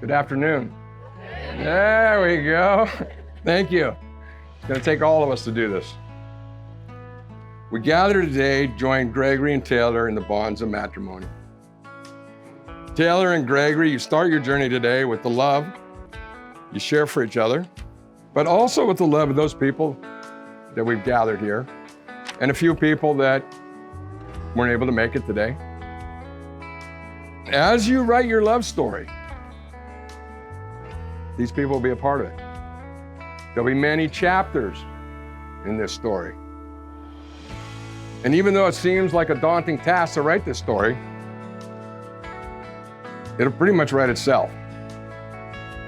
Good afternoon. There we go. Thank you. It's going to take all of us to do this. We gather today to join Gregory and Tayler in the bonds of matrimony. Tayler and Gregory, you start your journey today with the love you share for each other, but also with the love of those people that we've gathered here, and a few people that weren't able to make it today. As you write your love story, these people will be a part of it. There'll be many chapters in this story. And even though it seems like a daunting task to write this story, it'll pretty much write itself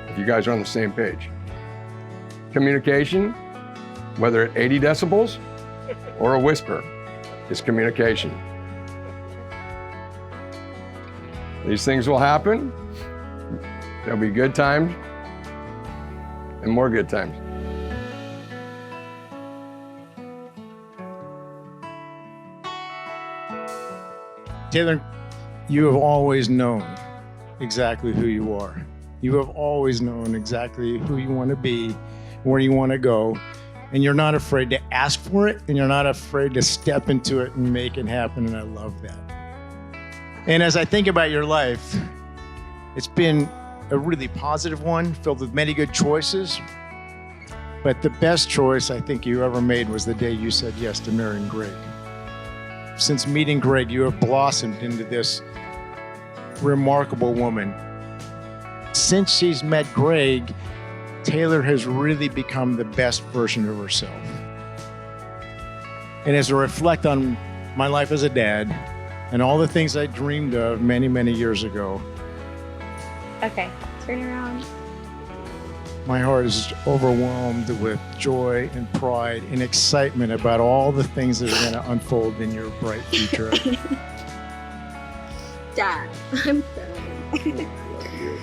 if you guys are on the same page. Communication, whether at 80 decibels or a whisper, is communication. These things will happen. There'll be good times and more good times. Tayler, you have always known exactly who you are. You have always known exactly who you want to be, where you want to go, and you're not afraid to ask for it, and you're not afraid to step into it and make it happen, and I love that. And as I think about your life, it's been a really positive one, filled with many good choices, but the best choice I think you ever made was the day you said yes to marrying Greg. Since meeting Greg, you have blossomed into this remarkable woman. Since she's met Greg, Tayler has really become the best version of herself. And as I reflect on my life as a dad and all the things I dreamed of many, many years ago, okay, turn around. My heart is overwhelmed with joy and pride and excitement about all the things that are going to unfold in your bright future. Dad, I'm done. I love you.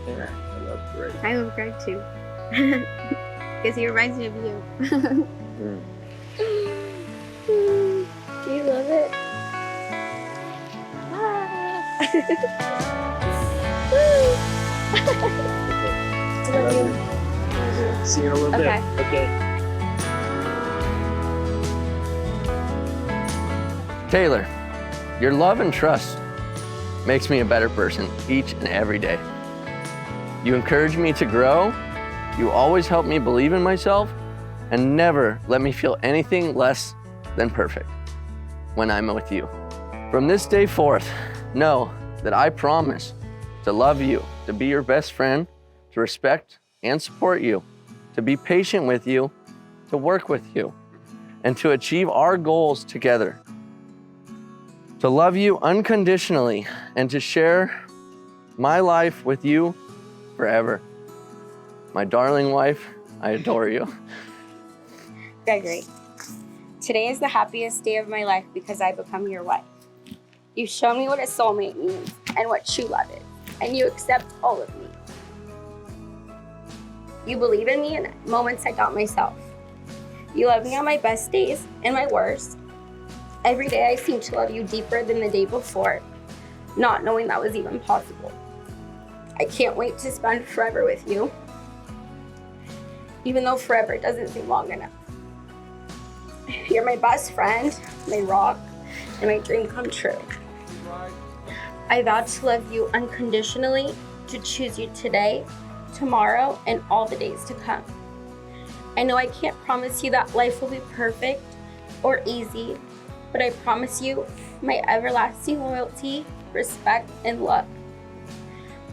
Yeah, I love Greg. I love Greg too. Because he reminds me of you. Do you love it? I love you. See you in a little Okay. bit. Okay. Tayler, your love and trust makes me a better person each and every day. You encourage me to grow, you always help me believe in myself, and never let me feel anything less than perfect when I'm with you. From this day forth, know that I promise to love you, to be your best friend, to respect and support you, to be patient with you, to work with you, and to achieve our goals together. To love you unconditionally and to share my life with you forever. My darling wife, I adore you. Gregory, today is the happiest day of my life because I become your wife. You've shown me what a soulmate means and what true love is, and you accept all of me. You believe in me in moments I doubt myself. You love me on my best days and my worst. Every day I seem to love you deeper than the day before, not knowing that was even possible. I can't wait to spend forever with you, even though forever doesn't seem long enough. You're my best friend, my rock, and my dream come true. I vow to love you unconditionally, to choose you today, tomorrow, and all the days to come. I know I can't promise you that life will be perfect or easy, but I promise you my everlasting loyalty, respect, and love.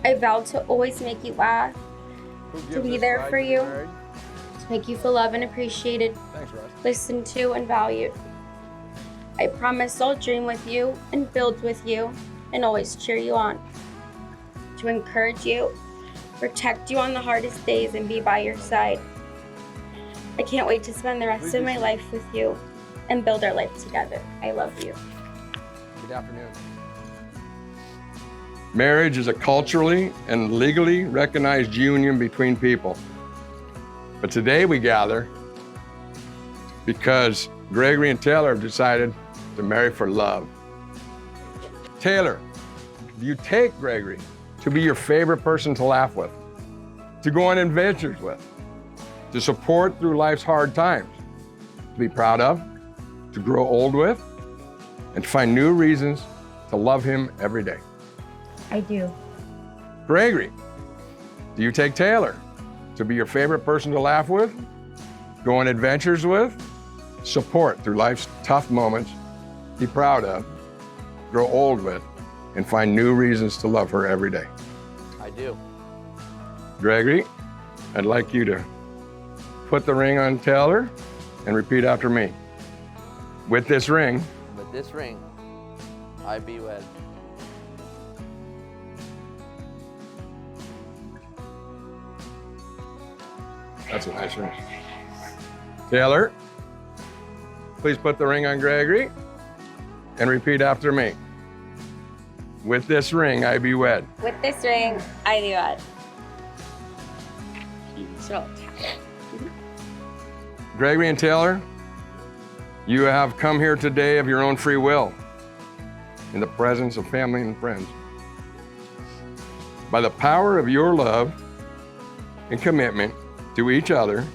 I vow to always make you laugh, to be there for you, to make you feel loved and appreciated, listened to and valued. I promise I'll dream with you and build with you and always cheer you on, to encourage you, protect you on the hardest days, and be by your side. I can't wait to spend the rest of my life with you and build our life together. I love you. Good afternoon. Marriage is a culturally and legally recognized union between people. But today we gather because Gregory and Tayler have decided to marry for love. Tayler, do you take Gregory to be your favorite person to laugh with, to go on adventures with, to support through life's hard times, to be proud of, to grow old with, and to find new reasons to love him every day. I do. Gregory, do you take Tayler to be your favorite person to laugh with, go on adventures with, support through life's tough moments, be proud of, grow old with, and find new reasons to love her every day? I do. Gregory, I'd like you to put the ring on Tayler and repeat after me. With this ring, With this ring, I be wed. that's a nice ring. Tayler, please put the ring on Gregory and repeat after me. With this ring, I be wed. With this ring, I do it. So, Gregory and Tayler, you have come here today of your own free will, in the presence of family and friends. By the power of your love and commitment to each other,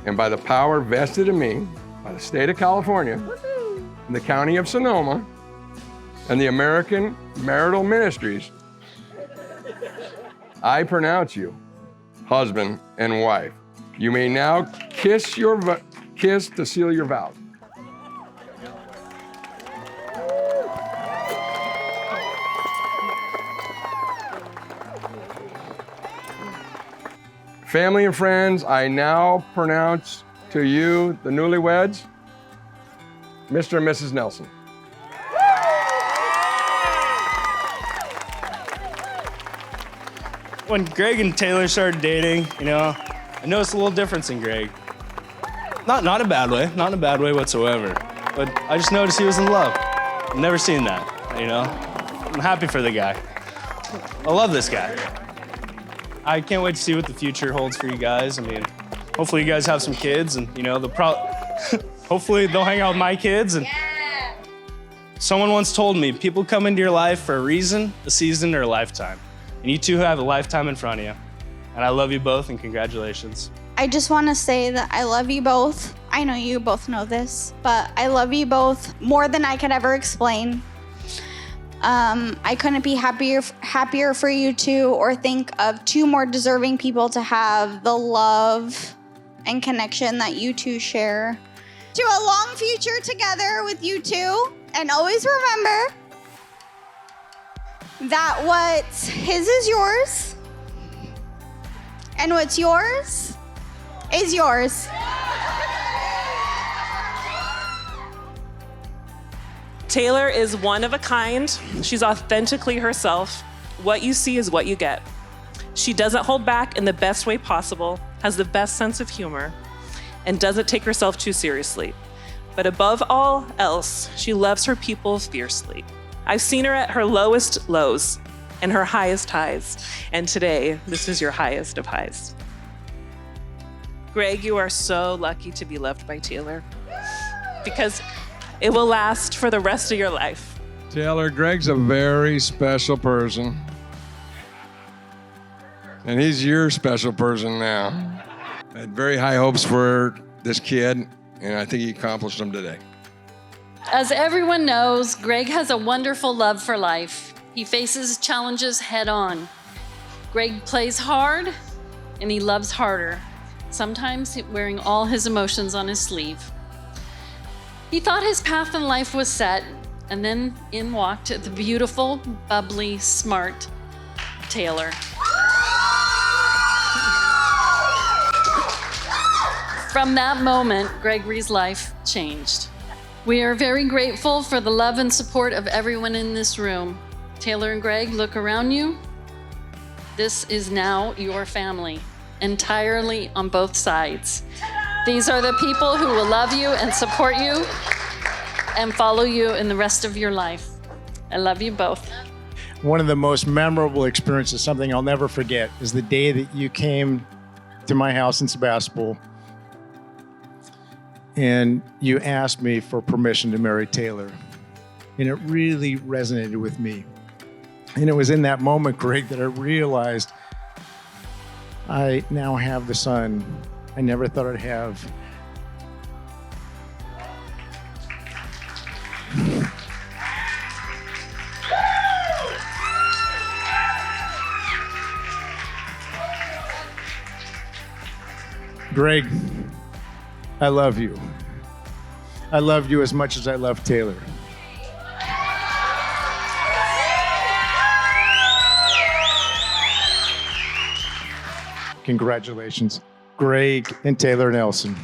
and by the power vested in me by the state of California, and the county of Sonoma, and the American Marital Ministries, I pronounce you husband and wife. You may now kiss to seal your vows. Family and friends, I now pronounce to you, the newlyweds, Mr. and Mrs. Nelson. When Greg and Tayler started dating, I noticed a little difference in Greg. Not in a bad way, not in a bad way whatsoever. But I just noticed he was in love. I've never seen that, I'm happy for the guy. I love this guy. I can't wait to see what the future holds for you guys. Hopefully you guys have some kids, and hopefully they'll hang out with my kids. And someone once told me, people come into your life for a reason, a season, or a lifetime. And you two have a lifetime in front of you. And I love you both, and congratulations. I just want to say that I love you both. I know you both know this, but I love you both more than I could ever explain. I couldn't be happier for you two, or think of two more deserving people to have the love and connection that you two share. To a long future together with you two, and always remember that what's his is yours, and what's yours is yours. Tayler is one of a kind. She's authentically herself. What you see is what you get. She doesn't hold back in the best way possible, has the best sense of humor, and doesn't take herself too seriously. But above all else, she loves her people fiercely. I've seen her at her lowest lows and her highest highs. And today, this is your highest of highs. Greg, you are so lucky to be loved by Tayler, because it will last for the rest of your life. Tayler, Greg's a very special person. And he's your special person now. I had very high hopes for this kid, and I think he accomplished them today. As everyone knows, Greg has a wonderful love for life. He faces challenges head on. Greg plays hard, and he loves harder, sometimes wearing all his emotions on his sleeve. He thought his path in life was set, and then in walked the beautiful, bubbly, smart Tayler. From that moment, Gregory's life changed. We are very grateful for the love and support of everyone in this room. Tayler and Greg, look around you. This is now your family, entirely on both sides. These are the people who will love you and support you and follow you in the rest of your life. I love you both. One of the most memorable experiences, something I'll never forget, is the day that you came to my house in Sebastopol and you asked me for permission to marry Tayler. And it really resonated with me. And it was in that moment, Greg, that I realized I now have the son I never thought I'd have. Greg, I love you. I love you as much as I love Tayler. Congratulations, Greg and Tayler Nelson.